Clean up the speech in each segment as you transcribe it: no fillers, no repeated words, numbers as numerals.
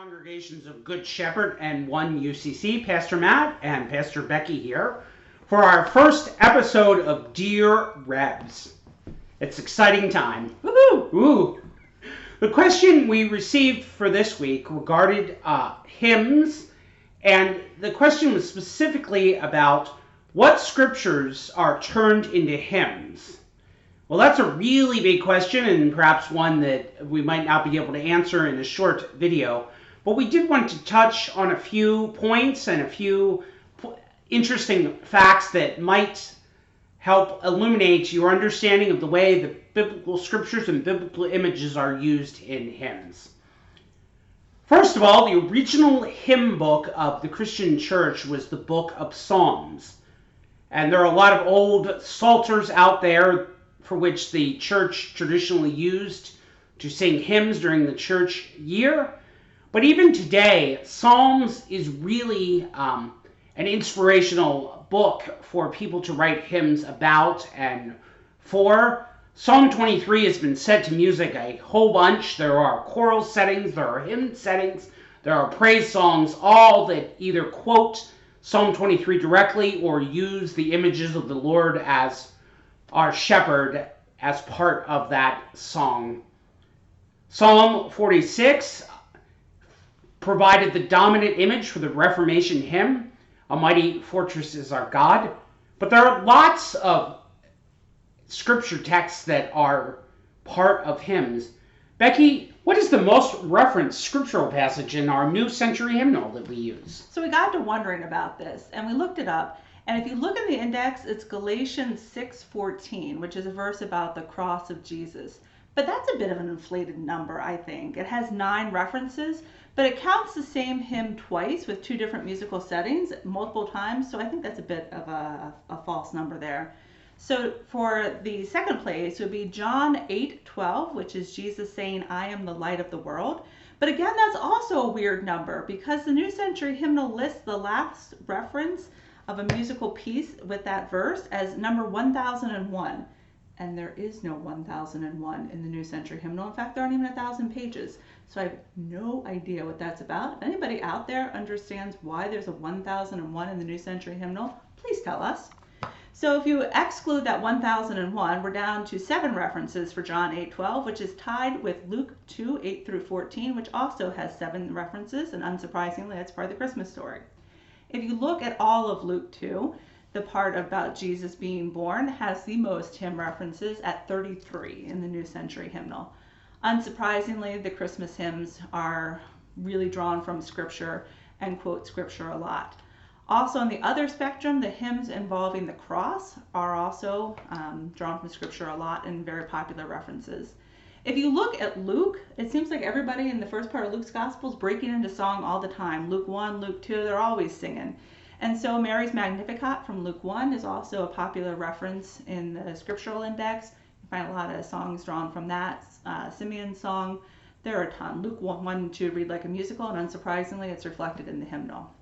Congregations of Good Shepherd and One UCC, Pastor Matt and Pastor Becky here for our first episode of Dear Revs. It's exciting time. Woohoo! Woo! The question we received for this week regarded hymns, and the question was specifically about what scriptures are turned into hymns. Well, that's a really big question, and perhaps one that we might not be able to answer in a short video. But we did want to touch on a few points and a few interesting facts that might help illuminate your understanding of the way the biblical scriptures and biblical images are used in hymns. First of all, the original hymn book of the Christian church was the Book of Psalms. And there are a lot of old psalters out there for which the church traditionally used to sing hymns during the church year. But even today, Psalms is really an inspirational book for people to write hymns about and for. Psalm 23 has been set to music a whole bunch. There are choral settings, there are hymn settings, there are praise songs, all that either quote Psalm 23 directly or use the images of the Lord as our shepherd as part of that song. Psalm 46 provided the dominant image for the Reformation hymn, "A Mighty Fortress is Our God." But there are lots of scripture texts that are part of hymns. Becky, what is the most referenced scriptural passage in our New Century Hymnal that we use? So we got to wondering about this, and we looked it up. And if you look in the index, it's Galatians 6:14, which is a verse about the cross of Jesus. But that's a bit of an inflated number, I think. It has 9 references, but it counts the same hymn twice with 2 different musical settings multiple times. So I think that's a bit of a false number there. So for the second place would be John 8:12, which is Jesus saying, "I am the light of the world." But again, that's also a weird number because the New Century Hymnal lists the last reference of a musical piece with that verse as number 1001. And there is no 1001 in the New Century Hymnal. In fact, there aren't even 1,000 pages. So I have no idea what that's about. If anybody out there understands why there's a 1001 in the New Century Hymnal, please tell us. So if you exclude that 1001, we're down to 7 references for John 8:12, which is tied with Luke 2:8 through 14, which also has 7 references, and unsurprisingly, that's part of the Christmas story. If you look at all of Luke 2, the part about Jesus being born has the most hymn references at 33 in the New Century Hymnal. Unsurprisingly, the Christmas hymns are really drawn from Scripture and quote Scripture a lot. Also on the other spectrum, the hymns involving the cross are also drawn from Scripture a lot and very popular references. If you look at Luke, it seems like everybody in the first part of Luke's Gospel is breaking into song all the time. Luke 1, Luke 2, they're always singing. And so Mary's Magnificat from Luke 1 is also a popular reference in the scriptural index. You find a lot of songs drawn from that. Simeon's song, there are a ton. Luke 1 and 2 read like a musical, and unsurprisingly, it's reflected in the hymnal.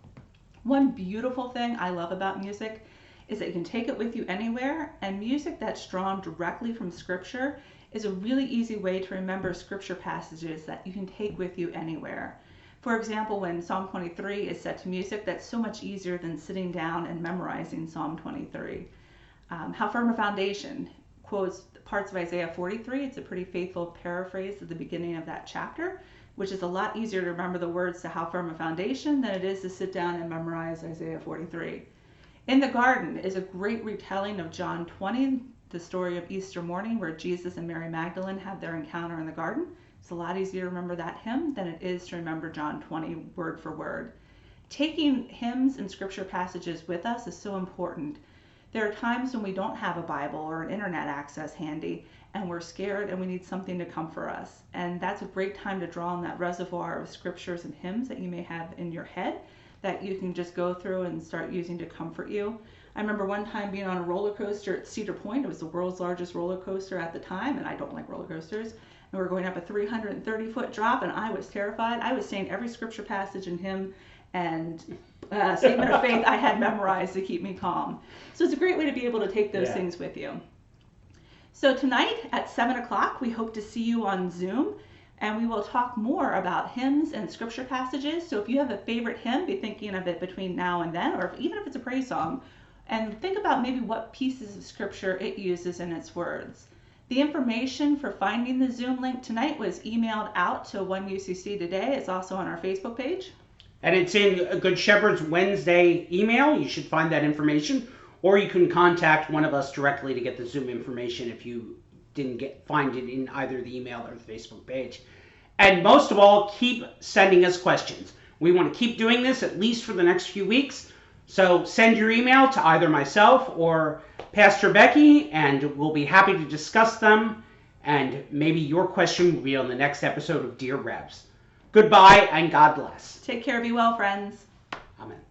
One beautiful thing I love about music is that you can take it with you anywhere, and music that's drawn directly from Scripture is a really easy way to remember Scripture passages that you can take with you anywhere. For example, when Psalm 23 is set to music, that's so much easier than sitting down and memorizing Psalm 23. How Firm a Foundation quotes parts of Isaiah 43. It's a pretty faithful paraphrase at the beginning of that chapter, which is a lot easier to remember the words to How Firm a Foundation than it is to sit down and memorize Isaiah 43. In the Garden is a great retelling of John 20, the story of Easter morning where Jesus and Mary Magdalene have their encounter in the garden. It's a lot easier to remember that hymn than it is to remember John 20 word for word. Taking hymns and scripture passages with us is so important. There are times when we don't have a Bible or an internet access handy and we're scared and we need something to comfort us. And that's a great time to draw on that reservoir of scriptures and hymns that you may have in your head that you can just go through and start using to comfort you. I remember one time being on a roller coaster at Cedar Point. It was the world's largest roller coaster at the time, and I don't like roller coasters. And we were going up a 330-foot drop, and I was terrified. I was saying every scripture passage and hymn and statement of faith I had memorized to keep me calm. So it's a great way to be able to take those things with you. So tonight at 7 o'clock, we hope to see you on Zoom. And we will talk more about hymns and scripture passages. So if you have a favorite hymn, be thinking of it between now and then, or even if it's a praise song, and think about maybe what pieces of scripture it uses in its words. The information for finding the Zoom link tonight was emailed out to 1UCC today. It's also on our Facebook page. And it's in Good Shepherd's Wednesday email. You should find that information. Or you can contact one of us directly to get the Zoom information if you didn't find it in either the email or the Facebook page. And most of all, keep sending us questions. We want to keep doing this at least for the next few weeks. So send your email to either myself or Pastor Becky, and we'll be happy to discuss them. And maybe your question will be on the next episode of Dear Revs. Goodbye and God bless. Take care. Be well, friends. Amen.